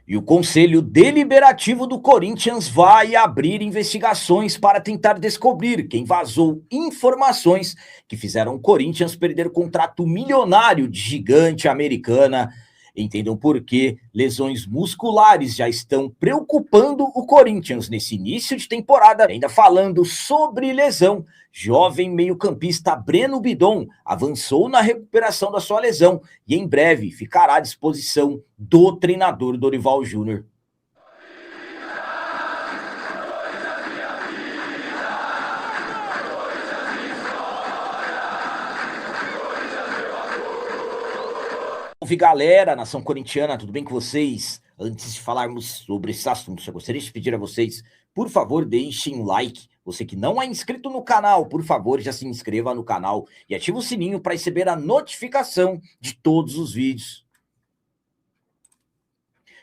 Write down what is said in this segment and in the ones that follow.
E o Conselho Deliberativo do Corinthians vai abrir investigações para tentar descobrir quem vazou informações que fizeram o Corinthians perder contrato milionário de gigante americana. Entendam por que lesões musculares já estão preocupando o Corinthians nesse início de temporada. Ainda falando sobre lesão, jovem meio-campista Breno Bidon avançou na recuperação da sua lesão e em breve ficará à disposição do treinador Dorival Júnior. Salve galera, nação corintiana, tudo bem com vocês? Antes de falarmos sobre esse assunto, eu gostaria de pedir a vocês, por favor, deixem um like. Você que não é inscrito no canal, por favor, já se inscreva no canal e ative o sininho para receber a notificação de todos os vídeos.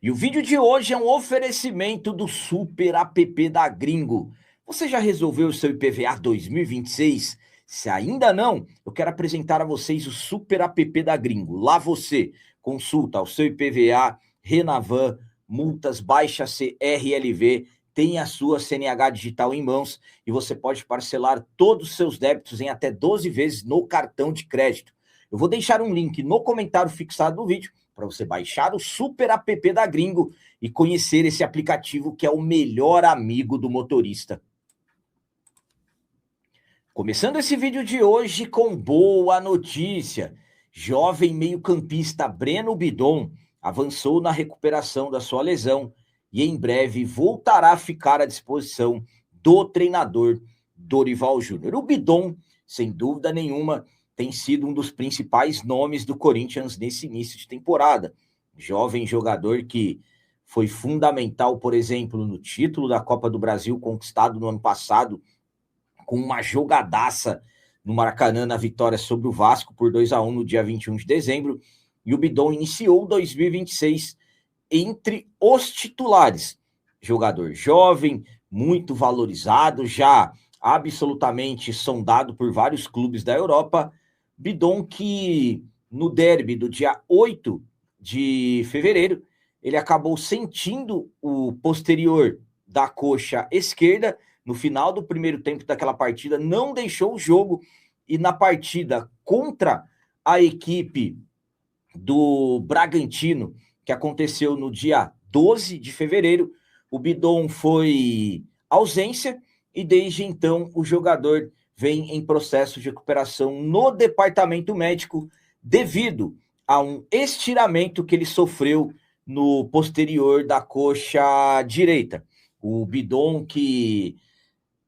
E o vídeo de hoje é um oferecimento do Super App da Gringo. Você já resolveu o seu IPVA 2026? Se ainda não, eu quero apresentar a vocês o Super App da Gringo. Lá você consulta o seu IPVA, Renavan, multas, baixa CRLV, tem a sua CNH digital em mãos e você pode parcelar todos os seus débitos em até 12 vezes no cartão de crédito. Eu vou deixar um link no comentário fixado do vídeo para você baixar o Super App da Gringo e conhecer esse aplicativo que é o melhor amigo do motorista. Começando esse vídeo de hoje com boa notícia. Jovem meio-campista Breno Bidon avançou na recuperação da sua lesão e em breve voltará a ficar à disposição do treinador Dorival Júnior. O Bidon, sem dúvida nenhuma, tem sido um dos principais nomes do Corinthians nesse início de temporada. Jovem jogador que foi fundamental, por exemplo, no título da Copa do Brasil conquistado no ano passado, com uma jogadaça no Maracanã na vitória sobre o Vasco por 2-1 no dia 21 de dezembro. E o Bidon iniciou 2026 entre os titulares. Jogador jovem, muito valorizado, já absolutamente sondado por vários clubes da Europa. Bidon que no derby do dia 8 de fevereiro, ele acabou sentindo o posterior da coxa esquerda. No final do primeiro tempo daquela partida, não deixou o jogo e na partida contra a equipe do Bragantino, que aconteceu no dia 12 de fevereiro, o Bidon foi ausência e desde então o jogador vem em processo de recuperação no departamento médico devido a um estiramento que ele sofreu no posterior da coxa direita. O Bidon que,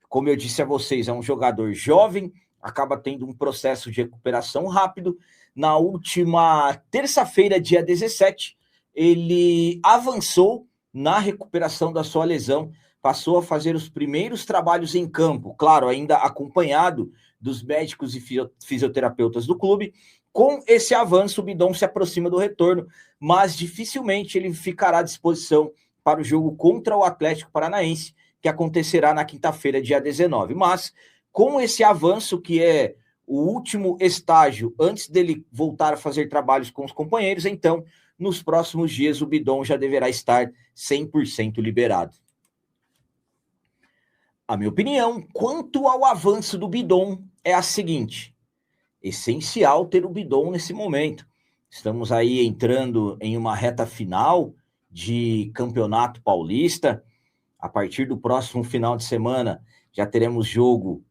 como eu disse a vocês, é um jogador jovem, acaba tendo um processo de recuperação rápido. Na última terça-feira, dia 17, ele avançou na recuperação da sua lesão, passou a fazer os primeiros trabalhos em campo, claro, ainda acompanhado dos médicos e fisioterapeutas do clube. Com esse avanço, o Bidon se aproxima do retorno, mas dificilmente ele ficará à disposição para o jogo contra o Atlético Paranaense, que acontecerá na quinta-feira, dia 19. Mas, com esse avanço, que é o último estágio antes dele voltar a fazer trabalhos com os companheiros, então, nos próximos dias, o Bidon já deverá estar 100% liberado. A minha opinião quanto ao avanço do Bidon é a seguinte: essencial ter o Bidon nesse momento. Estamos aí entrando em uma reta final de Campeonato Paulista. A partir do próximo final de semana, já teremos jogo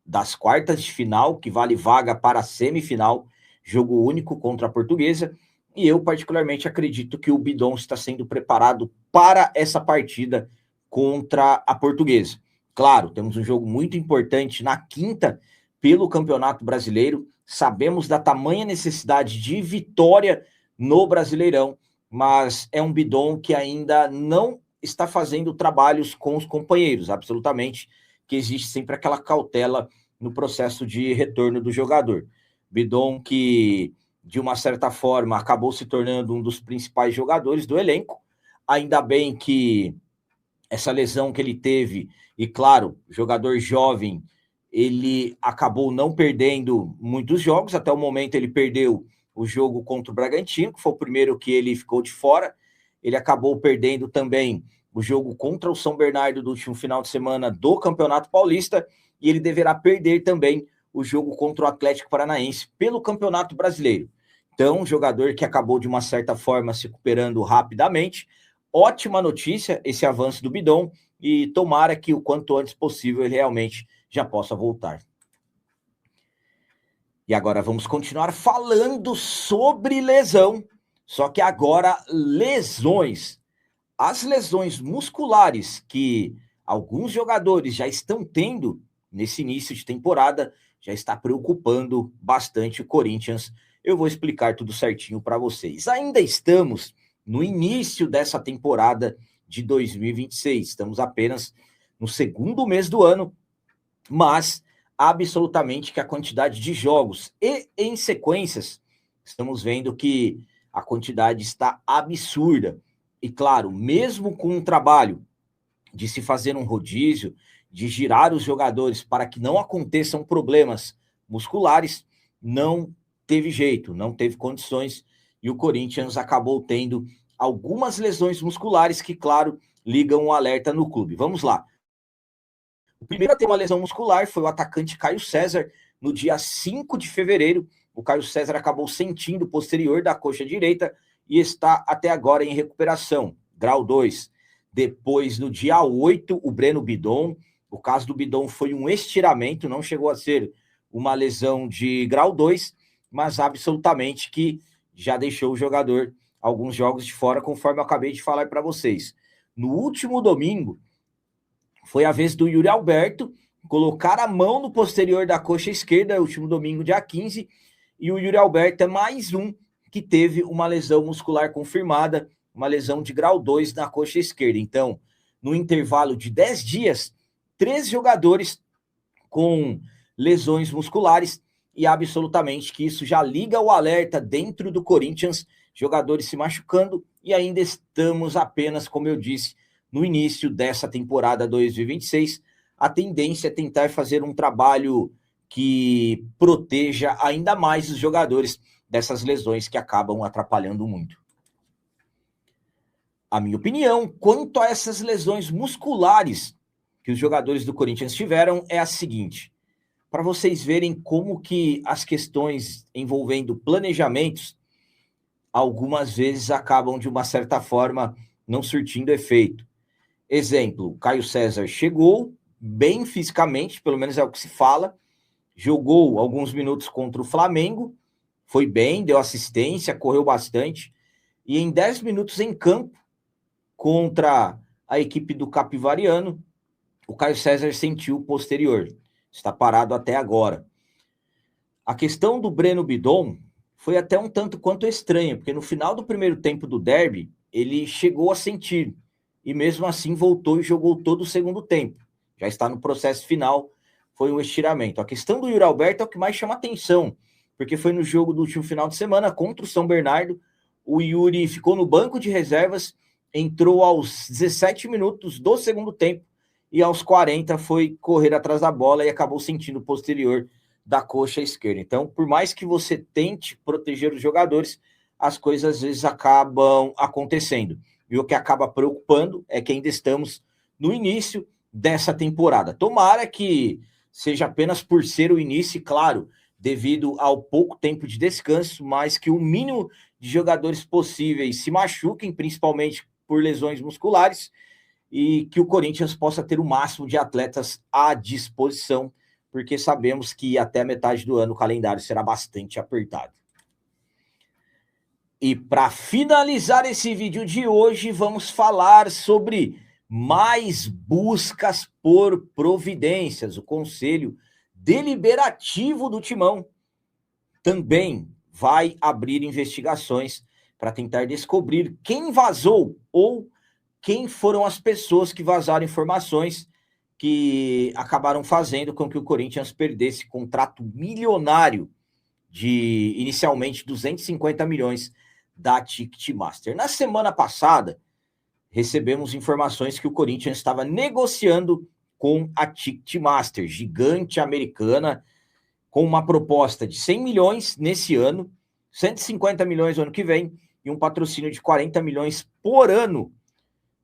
das quartas de final, que vale vaga para a semifinal, jogo único contra a Portuguesa, e eu particularmente acredito que o Bidon está sendo preparado para essa partida contra a Portuguesa. Claro, temos um jogo muito importante na quinta pelo Campeonato Brasileiro, sabemos da tamanha necessidade de vitória no Brasileirão, mas é um Bidon que ainda não está fazendo trabalhos com os companheiros, absolutamente, que existe sempre aquela cautela no processo de retorno do jogador. Bidon que, de uma certa forma, acabou se tornando um dos principais jogadores do elenco, ainda bem que essa lesão que ele teve, e claro, jogador jovem, ele acabou não perdendo muitos jogos, até o momento ele perdeu o jogo contra o Bragantino, que foi o primeiro que ele ficou de fora, ele acabou perdendo também o jogo contra o São Bernardo do último final de semana do Campeonato Paulista, e ele deverá perder também o jogo contra o Atlético Paranaense pelo Campeonato Brasileiro. Então, um jogador que acabou de uma certa forma se recuperando rapidamente. Ótima notícia esse avanço do Bidon, e tomara que o quanto antes possível ele realmente já possa voltar. E agora vamos continuar falando sobre lesão, só que agora lesões. As lesões musculares que alguns jogadores já estão tendo nesse início de temporada já está preocupando bastante o Corinthians. Eu vou explicar tudo certinho para vocês. Ainda estamos no início dessa temporada de 2026. Estamos apenas no segundo mês do ano, mas absolutamente que a quantidade de jogos e em sequências, estamos vendo que a quantidade está absurda. E claro, mesmo com um trabalho de se fazer um rodízio, de girar os jogadores para que não aconteçam problemas musculares, não teve jeito, não teve condições, e o Corinthians acabou tendo algumas lesões musculares que, claro, ligam um alerta no clube. Vamos lá. O primeiro a ter uma lesão muscular foi o atacante Caio César, no dia 5 de fevereiro. O Caio César acabou sentindo o posterior da coxa direita e está até agora em recuperação, grau 2. Depois, no dia 8, o Breno Bidon. O caso do Bidon foi um estiramento, não chegou a ser uma lesão de grau 2, mas absolutamente que já deixou o jogador alguns jogos de fora, conforme eu acabei de falar para vocês. No último domingo, foi a vez do Yuri Alberto colocar a mão no posterior da coxa esquerda, último domingo, dia 15, e o Yuri Alberto é mais um que teve uma lesão muscular confirmada, uma lesão de grau 2 na coxa esquerda. Então, no intervalo de 10 dias, 3 jogadores com lesões musculares, e absolutamente que isso já liga o alerta dentro do Corinthians, jogadores se machucando, e ainda estamos apenas, como eu disse, no início dessa temporada 2026, a tendência é tentar fazer um trabalho que proteja ainda mais os jogadores dessas lesões que acabam atrapalhando muito. A minha opinião quanto a essas lesões musculares que os jogadores do Corinthians tiveram é a seguinte, para vocês verem como que as questões envolvendo planejamentos algumas vezes acabam de uma certa forma não surtindo efeito. Exemplo, Caio César chegou bem fisicamente, pelo menos é o que se fala, jogou alguns minutos contra o Flamengo, foi bem, deu assistência, correu bastante, e em 10 minutos em campo, contra a equipe do Capivariano, o Caio César sentiu o posterior, está parado até agora. A questão do Breno Bidon foi até um tanto quanto estranha, porque no final do primeiro tempo do derby, ele chegou a sentir, e mesmo assim voltou e jogou todo o segundo tempo. Já está no processo final, foi um estiramento. A questão do Yuri Alberto é o que mais chama atenção, porque foi no jogo do último final de semana contra o São Bernardo, o Yuri ficou no banco de reservas, entrou aos 17 minutos do segundo tempo, e aos 40 foi correr atrás da bola e acabou sentindo o posterior da coxa esquerda. Então, por mais que você tente proteger os jogadores, as coisas às vezes acabam acontecendo. E o que acaba preocupando é que ainda estamos no início dessa temporada. Tomara que seja apenas por ser o início, claro, devido ao pouco tempo de descanso, mas que o mínimo de jogadores possíveis se machuquem, principalmente por lesões musculares, e que o Corinthians possa ter o máximo de atletas à disposição, porque sabemos que até a metade do ano o calendário será bastante apertado. E para finalizar esse vídeo de hoje, vamos falar sobre mais buscas por providências. O Conselho Deliberativo do Timão também vai abrir investigações para tentar descobrir quem vazou ou quem foram as pessoas que vazaram informações que acabaram fazendo com que o Corinthians perdesse contrato milionário de, inicialmente, 250 milhões da Ticketmaster. Na semana passada, recebemos informações que o Corinthians estava negociando com a Ticketmaster, gigante americana, com uma proposta de 100 milhões nesse ano, 150 milhões no ano que vem, e e um patrocínio de 40 milhões por ano.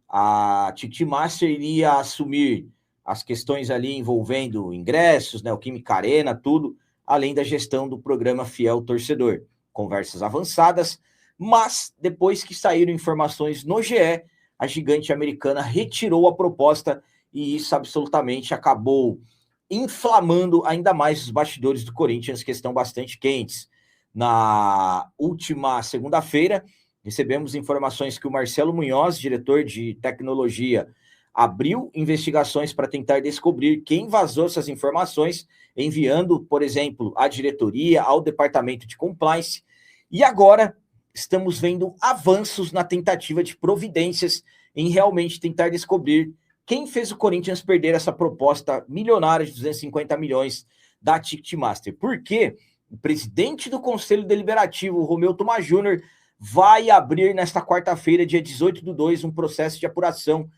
A Ticketmaster iria assumir as questões ali envolvendo ingressos, né, o Química Arena, tudo, além da gestão do programa Fiel Torcedor. Conversas avançadas, mas depois que saíram informações no GE, a gigante americana retirou a proposta e isso absolutamente acabou inflamando ainda mais os bastidores do Corinthians, que estão bastante quentes. Na última segunda-feira, recebemos informações que o Marcelo Munhoz, diretor de tecnologia, abriu investigações para tentar descobrir quem vazou essas informações, enviando, por exemplo, à diretoria, ao departamento de compliance. E agora estamos vendo avanços na tentativa de providências em realmente tentar descobrir quem fez o Corinthians perder essa proposta milionária de 250 milhões da Ticketmaster. Porque o presidente do Conselho Deliberativo, Romeu Thomaz Júnior, vai abrir nesta quarta-feira, dia 18/2, um processo de apuração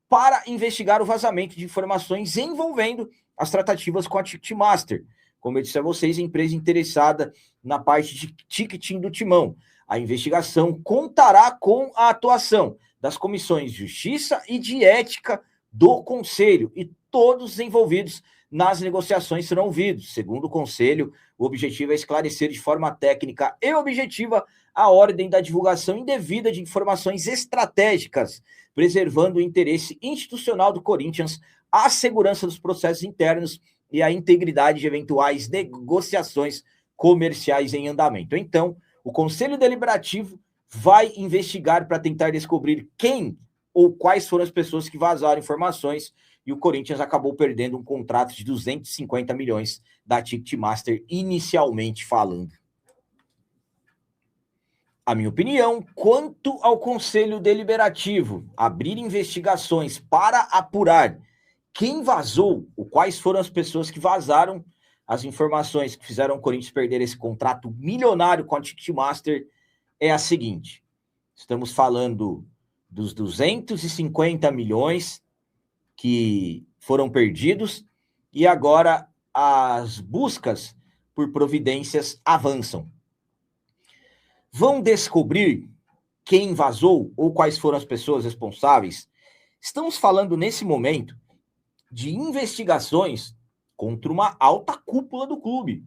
para investigar o vazamento de informações envolvendo as tratativas com a Ticketmaster. Como eu disse a vocês, a empresa interessada na parte de ticketing do Timão. A investigação contará com a atuação das comissões de Justiça e de Ética do Conselho, e todos os envolvidos nas negociações serão ouvidos. Segundo o Conselho, o objetivo é esclarecer de forma técnica e objetiva a ordem da divulgação indevida de informações estratégicas, preservando o interesse institucional do Corinthians, a segurança dos processos internos e a integridade de eventuais negociações comerciais em andamento. Então, o Conselho Deliberativo vai investigar para tentar descobrir quem ou quais foram as pessoas que vazaram informações, e o Corinthians acabou perdendo um contrato de 250 milhões da Ticketmaster, inicialmente falando. A minha opinião, quanto ao Conselho Deliberativo abrir investigações para apurar quem vazou, ou quais foram as pessoas que vazaram as informações que fizeram o Corinthians perder esse contrato milionário com a Ticketmaster, é a seguinte: estamos falando dos 250 milhões que foram perdidos, e agora as buscas por providências avançam. Vão descobrir quem vazou ou quais foram as pessoas responsáveis? Estamos falando nesse momento de investigações contra uma alta cúpula do clube.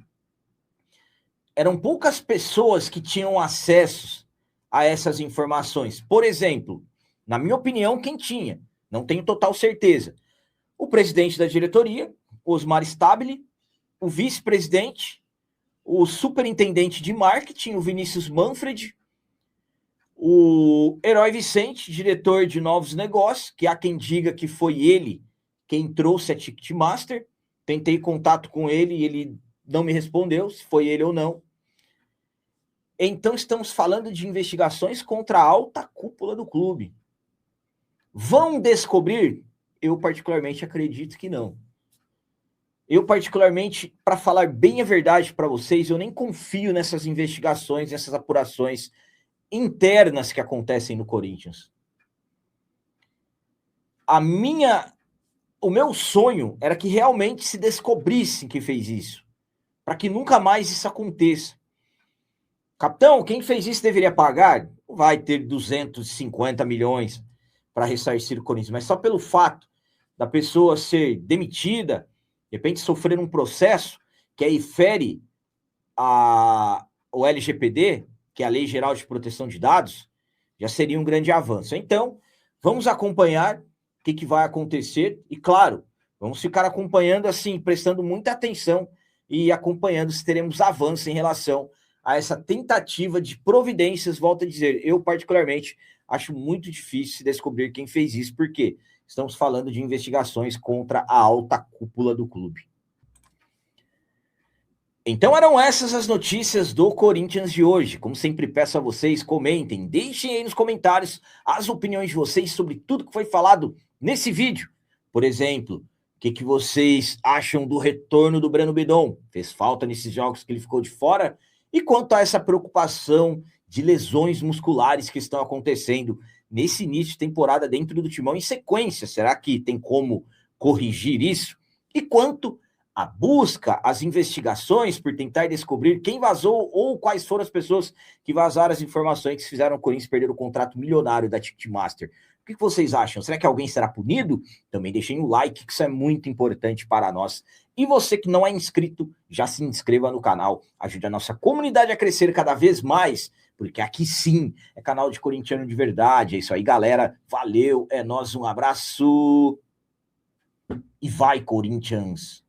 Eram poucas pessoas que tinham acesso a essas informações. Por exemplo, na minha opinião, quem tinha, não tenho total certeza, o presidente da diretoria, Osmar Stabile, o vice-presidente, o superintendente de marketing, o Vinícius Manfred, o Herói Vicente, diretor de novos negócios, que há quem diga que foi ele quem trouxe a Ticketmaster. Tentei contato com ele e ele não me respondeu se foi ele ou não. Então estamos falando de investigações contra a alta cúpula do clube. Vão descobrir? Eu particularmente acredito que não. Eu particularmente, para falar bem a verdade para vocês, eu nem confio nessas investigações, nessas apurações internas que acontecem no Corinthians. O meu sonho era que realmente se descobrisse quem fez isso, para que nunca mais isso aconteça. Capitão, quem fez isso deveria pagar? Não vai ter 250 milhões para ressarcir o Corinthians, mas só pelo fato da pessoa ser demitida, de repente sofrer um processo que aí fere o LGPD, que é a Lei Geral de Proteção de Dados, já seria um grande avanço. Então, vamos acompanhar o que vai acontecer e, claro, vamos ficar acompanhando assim, prestando muita atenção e acompanhando se teremos avanço em relação a essa tentativa de providências. Volto a dizer, eu particularmente acho muito difícil descobrir quem fez isso, porque estamos falando de investigações contra a alta cúpula do clube. Então eram essas as notícias do Corinthians de hoje. Como sempre peço a vocês, comentem, deixem aí nos comentários as opiniões de vocês sobre tudo que foi falado nesse vídeo. Por exemplo, o que vocês acham do retorno do Breno Bidon? Fez falta nesses jogos que ele ficou de fora? E quanto a essa preocupação de lesões musculares que estão acontecendo nesse início de temporada dentro do Timão em sequência, será que tem como corrigir isso? E quanto a busca, as investigações por tentar descobrir quem vazou ou quais foram as pessoas que vazaram as informações que fizeram o Corinthians perder o contrato milionário da Ticketmaster. O que vocês acham? Será que alguém será punido? Também deixem o like, que isso é muito importante para nós. E você que não é inscrito, já se inscreva no canal. Ajude a nossa comunidade a crescer cada vez mais, porque aqui sim é canal de corintiano de verdade. É isso aí, galera. Valeu, é nóis, um abraço. E vai, Corinthians!